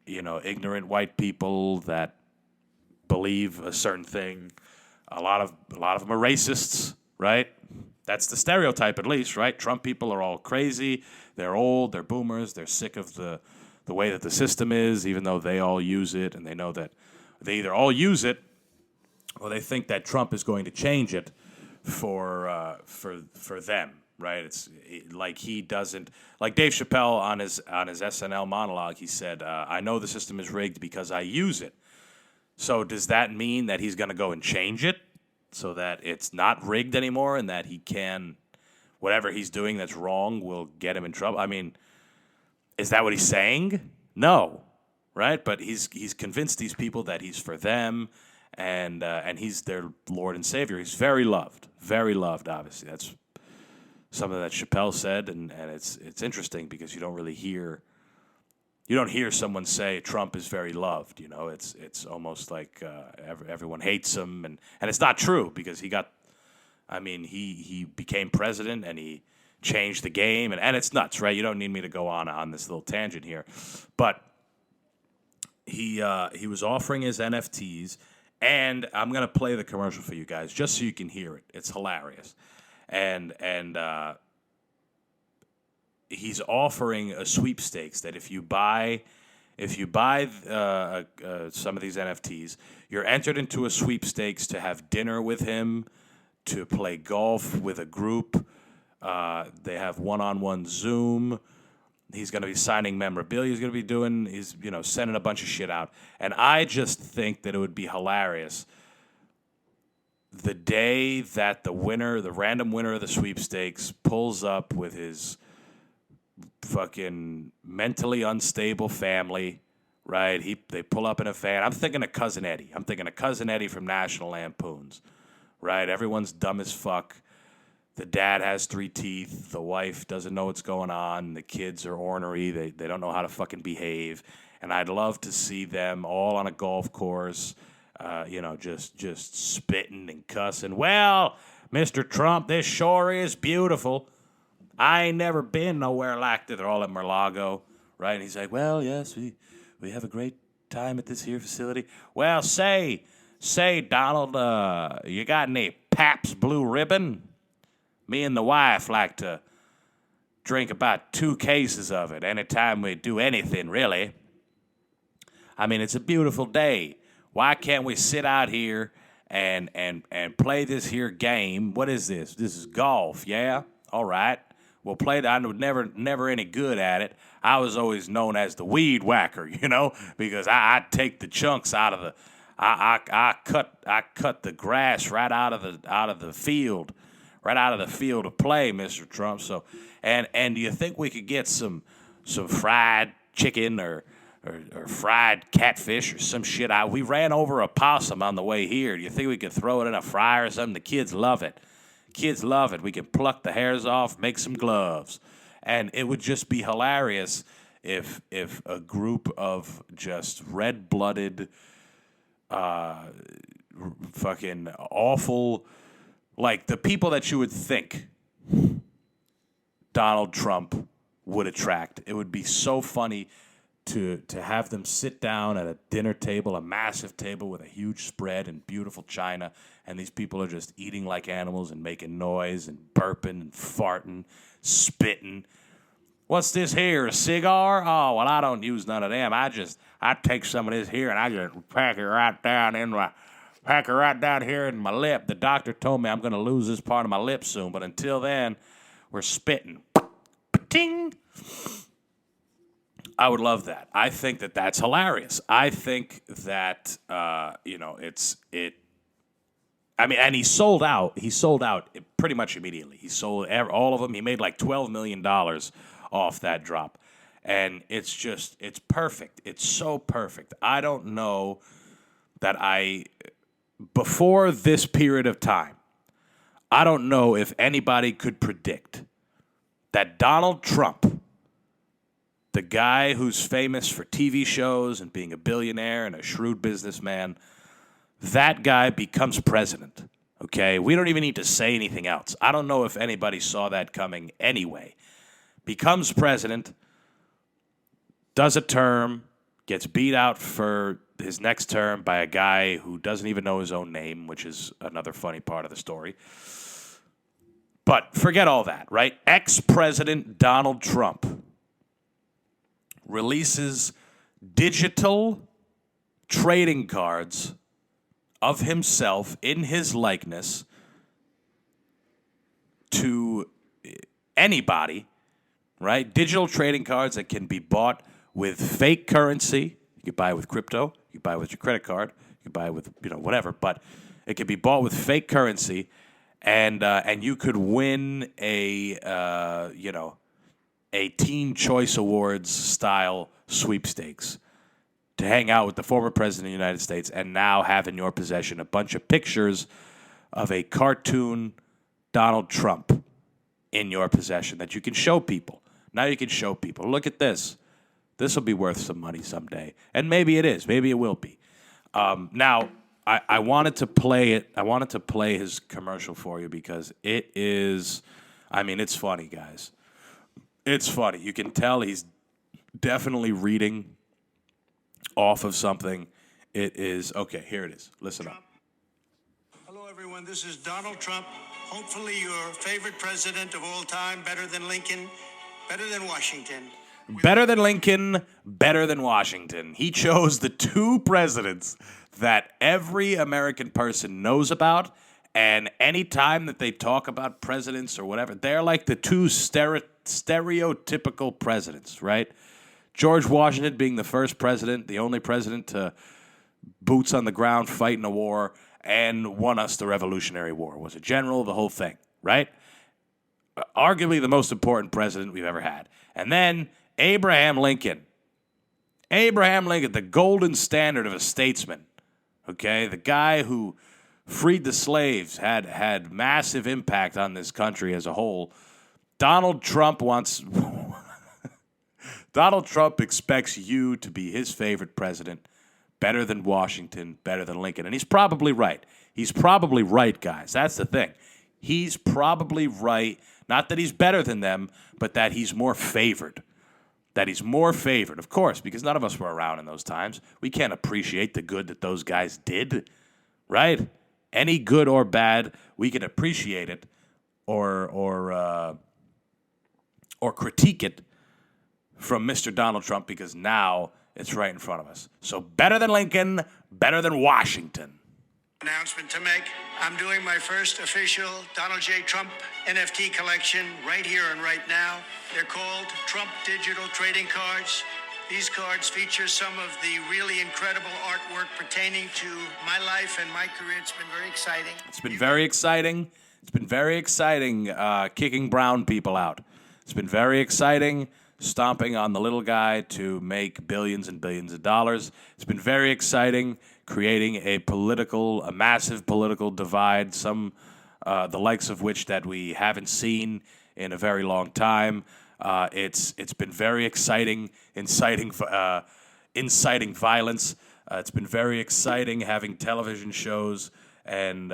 ignorant white people that believe a certain thing. A lot of them are racists, right? That's the stereotype, at least, right? Trump people are all crazy. They're old. They're boomers. They're sick of the way that the system is, even though they all use it, and they know that they either all use it or they think that Trump is going to change it for them, right? It's like he doesn't, like Dave Chappelle on his SNL monologue. He said, "I know the system is rigged because I use it." So does that mean that he's going to go and change it so that it's not rigged anymore and that he can, whatever he's doing that's wrong will get him in trouble? I mean, is that what he's saying? No. right? But he's convinced these people that he's for them, and he's their Lord and Savior. He's very loved, obviously. That's something that Chappelle said, and it's interesting because you don't hear someone say Trump is very loved. It's almost like everyone hates him, and it's not true because he became president and he changed the game, and it's nuts, right? You don't need me to go on this little tangent here, but he was offering his NFTs, and I'm gonna play the commercial for you guys just so you can hear it. It's hilarious, and he's offering a sweepstakes that if you buy some of these NFTs, you're entered into a sweepstakes to have dinner with him, to play golf with a group. They have one-on-one Zoom. He's going to be signing memorabilia. He's sending a bunch of shit out. And I just think that it would be hilarious the day that the random winner of the sweepstakes pulls up with his fucking mentally unstable family, right? They pull up in a van. I'm thinking of Cousin Eddie from National Lampoons, right? Everyone's dumb as fuck. The dad has 3 teeth. The wife doesn't know what's going on. The kids are ornery. They don't know how to fucking behave. And I'd love to see them all on a golf course, just spitting and cussing. Well, Mr. Trump, this shore is beautiful. I ain't never been nowhere like that. They're all at Mar-a-Lago, right? And he's like, well, yes, we have a great time at this here facility. Well, say, Donald, you got any Pabst Blue Ribbon? Me and the wife like to drink about 2 cases of it anytime we do anything, really. I mean, it's a beautiful day. Why can't we sit out here and play this here game? What is this? This is golf, yeah? All right. We'll play that. I was never any good at it. I was always known as the weed whacker, because I take the chunks out of the. I cut the grass right out of the field, right out of the field of play, Mr. Trump. So, and do you think we could get some fried chicken or fried catfish or some shit out? We ran over a possum on the way here. Do you think we could throw it in a fryer or something? The kids love it. Kids love it. We can pluck the hairs off, make some gloves. And it would just be hilarious if a group of just red-blooded, fucking awful, like the people that you would think Donald Trump would attract. It would be so funny to have them sit down at a dinner table, a massive table with a huge spread and beautiful china, and these people are just eating like animals and making noise and burping and farting, spitting. What's this here, a cigar? Oh, well, I don't use none of them. I take some of this here and I just pack it right down here in my lip. The doctor told me I'm going to lose this part of my lip soon, but until then, we're spitting. Ting! I would love that. I think that that's hilarious. I think that, and he sold out. He sold out pretty much immediately. He sold all of them. He made like $12 million off that drop. And it's perfect. It's so perfect. I don't know that before this period of time, I don't know if anybody could predict that Donald Trump, the guy who's famous for TV shows and being a billionaire and a shrewd businessman, that guy becomes president, okay? We don't even need to say anything else. I don't know if anybody saw that coming anyway. Becomes president, does a term, gets beat out for his next term by a guy who doesn't even know his own name, which is another funny part of the story. But forget all that, right? Ex-President Donald Trump releases digital trading cards of himself in his likeness to anybody, right? Digital trading cards that can be bought with fake currency. You can buy it with crypto. You can buy it with your credit card. You can buy it with, whatever. But it can be bought with fake currency, and you could win a Teen Choice Awards style sweepstakes. to hang out with the former president of the United States and now have in your possession a bunch of pictures of a cartoon Donald Trump in your possession that you can show people. Now you can show people, look at this. This will be worth some money someday. And maybe it is. Maybe it will be. Now, I wanted to play it. I wanted to play his commercial for you because it is, it's funny, guys. It's funny. You can tell he's definitely reading off of something. It is, okay, here it is. Listen up. Hello, everyone. This is Donald Trump. Hopefully your favorite president of all time, better than Lincoln, better than Washington. Better than Lincoln, better than Washington. He chose the two presidents that every American person knows about, and any time that they talk about presidents or whatever, they're like the two stereotypical presidents, right? George Washington being the first president, the only president to boots on the ground, fight in a war, and won us the Revolutionary War. Was a general, the whole thing, right? Arguably the most important president we've ever had. And then Abraham Lincoln. Abraham Lincoln, the golden standard of a statesman. Okay, the guy who freed the slaves, had massive impact on this country as a whole. Donald Trump expects you to be his favorite president, better than Washington, better than Lincoln. And he's probably right. He's probably right, guys. That's the thing. He's probably right. Not that he's better than them, but that he's more favored. That he's more favored, of course, because none of us were around in those times. We can't appreciate the good that those guys did, right? Any good or bad, we can appreciate it or critique it from Mr. Donald Trump because now it's right in front of us. So better than Lincoln, better than Washington. Announcement to make. I'm doing my first official Donald J. Trump NFT collection right here and right now. They're called Trump Digital Trading Cards. These cards feature some of the really incredible artwork pertaining to my life and my career. It's been very exciting. It's been very exciting. It's been very exciting kicking brown people out. It's been very exciting stomping on the little guy to make billions and billions of dollars. It's been very exciting creating a massive political divide, the likes of which that we haven't seen in a very long time. It's been very exciting, inciting violence. It's been very exciting having television shows and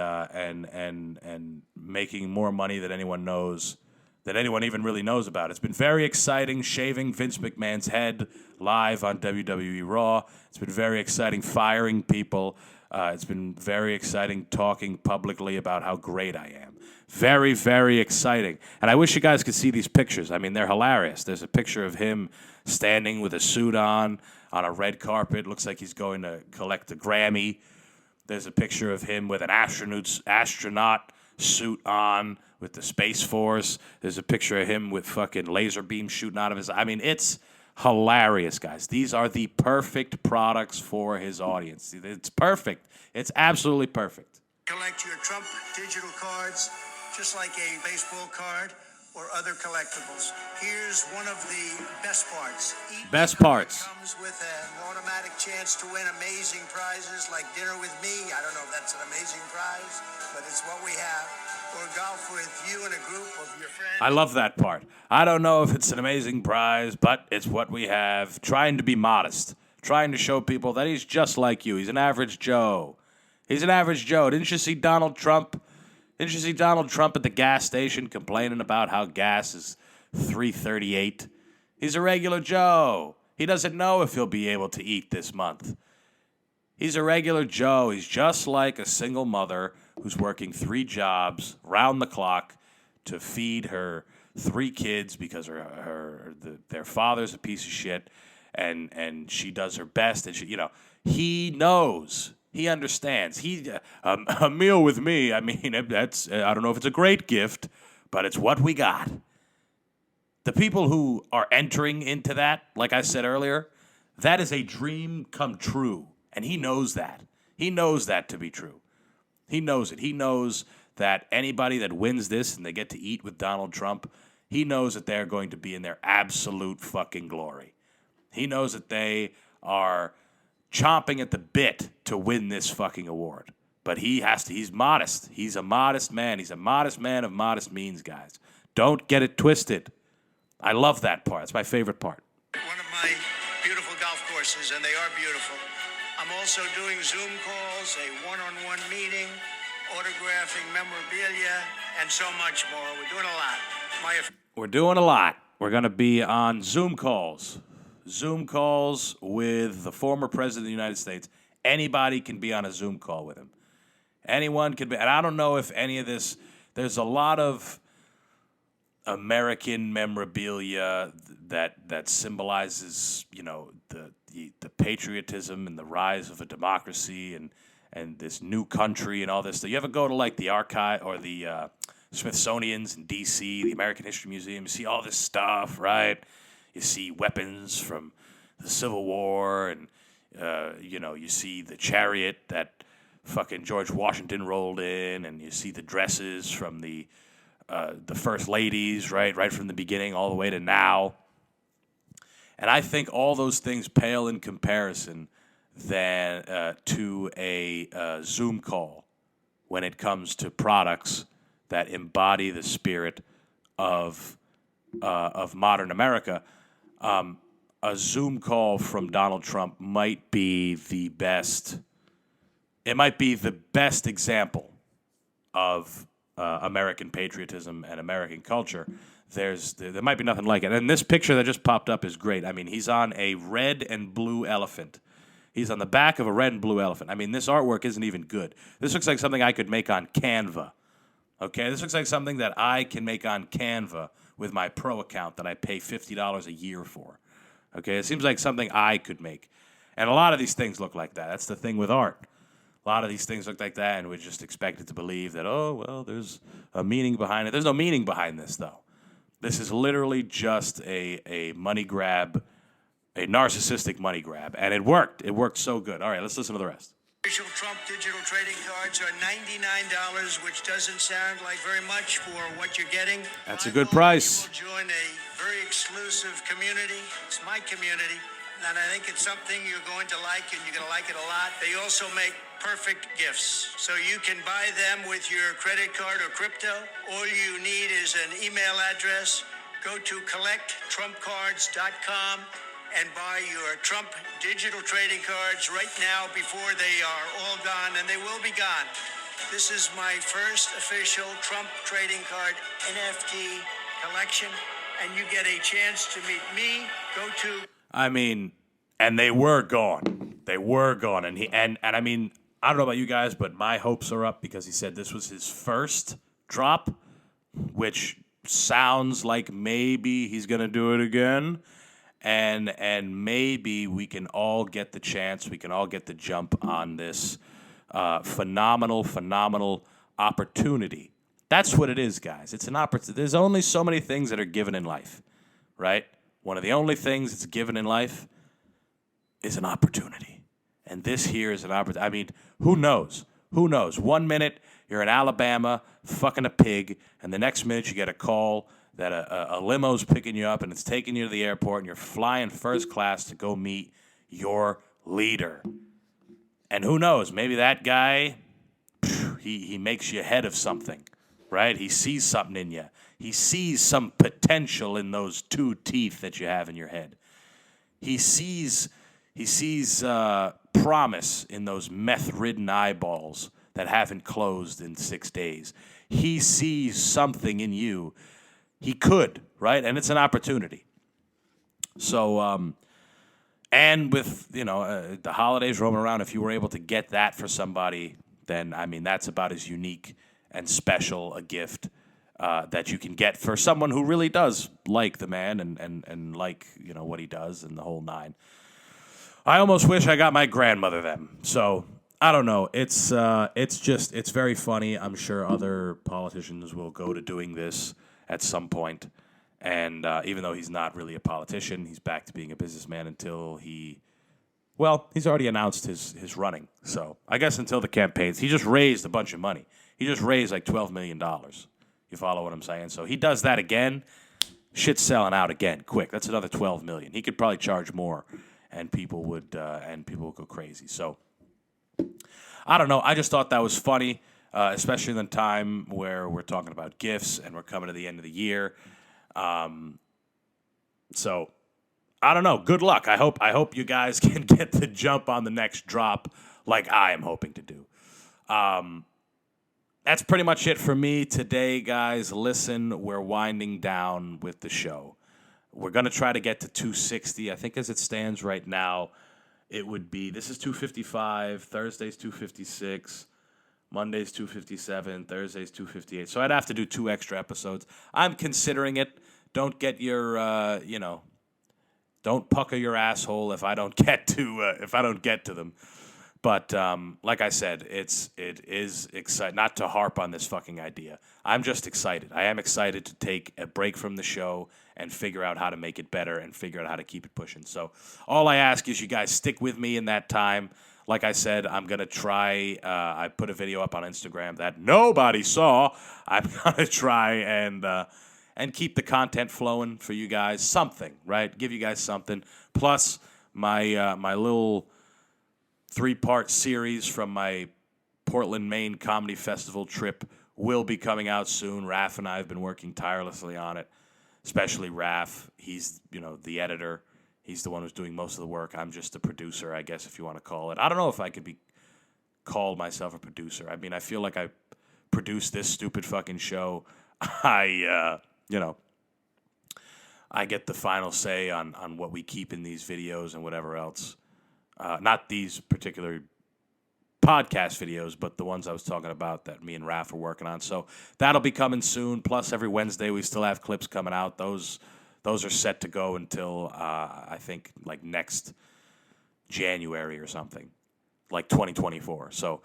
making more money than anyone even really knows about. It's been very exciting shaving Vince McMahon's head live on WWE Raw. It's been very exciting firing people. It's been very exciting talking publicly about how great I am. Very, very exciting. And I wish you guys could see these pictures. They're hilarious. There's a picture of him standing with a suit on a red carpet. Looks like he's going to collect a Grammy. There's a picture of him with an astronaut suit on with the Space Force. There's a picture of him with fucking laser beams shooting out of his... it's hilarious, guys. These are the perfect products for his audience. It's perfect. It's absolutely perfect. Collect your Trump digital cards, just like a baseball card or other collectibles. Here's one of the best parts. Best parts. Comes with an automatic chance to win amazing prizes like dinner with me. I don't know if that's an amazing prize, but it's what we have. Or golf with you and a group of your friends. I love that part. I don't know if it's an amazing prize, but it's what we have. Trying to be modest. Trying to show people that he's just like you. He's an average Joe. He's an average Joe. Didn't you see Donald Trump? Didn't you see Donald Trump at the gas station complaining about how gas is $3.38? He's a regular Joe. He doesn't know if he'll be able to eat this month. He's a regular Joe. He's just like a single mother who's working 3 jobs round the clock to feed her 3 kids because their father's a piece of shit, and she does her best, and he knows. He understands. A meal with me, that's I don't know if it's a great gift, but it's what we got. The people who are entering into that, like I said earlier, that is a dream come true, and he knows that. He knows that to be true. He knows it. He knows that anybody that wins this and they get to eat with Donald Trump, he knows that they're going to be in their absolute fucking glory. He knows that they are chomping at the bit to win this fucking award. But he's modest. He's a modest man. He's a modest man of modest means, guys. Don't get it twisted. I love that part. It's my favorite part. One of my beautiful golf courses, and they are beautiful. I'm also doing Zoom calls, a one-on-one meeting, autographing memorabilia, and so much more. We're doing a lot. We're doing a lot. We're going to be on Zoom calls. Zoom calls with the former president of the United States. Anybody can be on a Zoom call with him. Anyone can be. And I don't know if any of this, there's a lot of American memorabilia that symbolizes, the patriotism and the rise of a democracy and this new country and all this stuff. You ever go to like the archive or the Smithsonian's in D.C., the American History Museum, you see all this stuff, right? You see weapons from the Civil War and, you see the chariot that fucking George Washington rolled in, and you see the dresses from the first ladies, right from the beginning all the way to now. And I think all those things pale in comparison to a Zoom call when it comes to products that embody the spirit of modern America. A Zoom call from Donald Trump might be the best. It might be the best example of American patriotism and American culture. There might be nothing like it. And this picture that just popped up is great. I mean, he's on a red and blue elephant. He's on the back of a red and blue elephant. I mean, this artwork isn't even good. This looks like something I could make on Canva. Okay, this looks like something that I can make on Canva with my pro account that I pay $50 a year for. Okay, it seems like something I could make. And a lot of these things look like that. That's the thing with art. A lot of these things look like that, and we're just expected to believe that, there's a meaning behind it. There's no meaning behind this, though. This is literally just a money grab, a narcissistic money grab. And it worked. It worked so good. All right, let's listen to the rest. Official Trump digital trading cards are $99, which doesn't sound like very much for what you're getting. That's a good price. You will join a very exclusive community. It's my community, and I think it's something you're going to like, and you're going to like it a lot. They also make perfect gifts. So you can buy them with your credit card or crypto. All you need is an email address. Go to collecttrumpcards.com and buy your Trump digital trading cards right now before they are all gone, and they will be gone. This is my first official Trump trading card NFT collection, and you get a chance to meet me. Go to... And they were gone. They were gone. And I mean, I don't know about you guys, but my hopes are up because he said this was his first drop, which sounds like maybe he's going to do it again. And maybe we can all get the chance, we can all get the jump on this phenomenal opportunity. That's what it is, guys. It's an opportunity. There's only so many things that are given in life, right? One of the only things that's given in life is an opportunity. And this here is an opportunity. I mean, who knows? Who knows? 1 minute, you're in Alabama fucking a pig, and the next minute you get a call that a limo's picking you up and it's taking you to the airport and you're flying first class to go meet your leader. And who knows? Maybe that guy, he makes you head of something, right? He sees something in you. He sees some potential in those 2 teeth that you have in your head. He sees promise in those meth-ridden eyeballs that haven't closed in 6 days. He sees something in you. He could, right? And it's an opportunity. So, and with, the holidays roaming around, if you were able to get that for somebody, then, I mean, that's about as unique and special a gift that you can get for someone who really does like the man and like, what he does and the whole nine. I almost wish I got my grandmother them. So, I don't know. It's very funny. I'm sure other politicians will go to doing this at some point. And even though he's not really a politician, he's back to being a businessman until he's already announced his running. So I guess until the campaigns, he just raised a bunch of money. He just raised like $12 million. You follow what I'm saying? So he does that again, shit's selling out again, quick. That's another $12 million. He could probably charge more and people would go crazy. So I don't know. I just thought that was funny, especially in the time where we're talking about gifts and we're coming to the end of the year. So I don't know. Good luck. I hope you guys can get the jump on the next drop like I am hoping to do. That's pretty much it for me today, guys. Listen, we're winding down with the show. We're going to try to get to 260. I think as it stands right now, it would be, this is 255, Thursday's 256, Monday's 257, Thursday's 258. So I'd have to do 2 extra episodes. I'm considering it. Don't get your, don't pucker your asshole if I don't get to them. But like I said, it is exciting. Not to harp on this fucking idea. I'm just excited. I am excited to take a break from the show and figure out how to make it better and figure out how to keep it pushing. So all I ask is you guys stick with me in that time. Like I said, I'm going to try. I put a video up on Instagram that nobody saw. I'm going to try and keep the content flowing for you guys. Something, right? Give you guys something. Plus my little 3-part series from my Portland, Maine Comedy Festival trip will be coming out soon. Raph and I have been working tirelessly on it, especially Raph. He's, the editor. He's the one who's doing most of the work. I'm just the producer, I guess, if you want to call it. I don't know if I could be called myself a producer. I mean, I feel like I produced this stupid fucking show. I get the final say on what we keep in these videos and whatever else. Not these particular podcast videos, but the ones I was talking about that me and Raph are working on. So that'll be coming soon. Plus, every Wednesday we still have clips coming out. Those are set to go until I think like next January or something, like 2024. So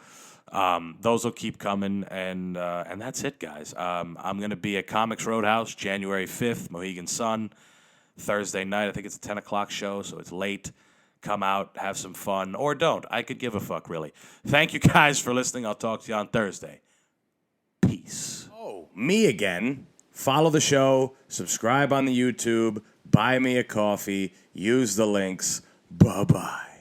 those will keep coming, and that's it, guys. I'm gonna be at Comics Roadhouse January 5th, Mohegan Sun, Thursday night. I think it's a 10 o'clock show, so it's late. Come out, have some fun, or don't. I could give a fuck, really. Thank you guys for listening. I'll talk to you on Thursday. Peace. Oh, me again. Follow the show, subscribe on the YouTube, buy me a coffee, use the links. Bye-bye.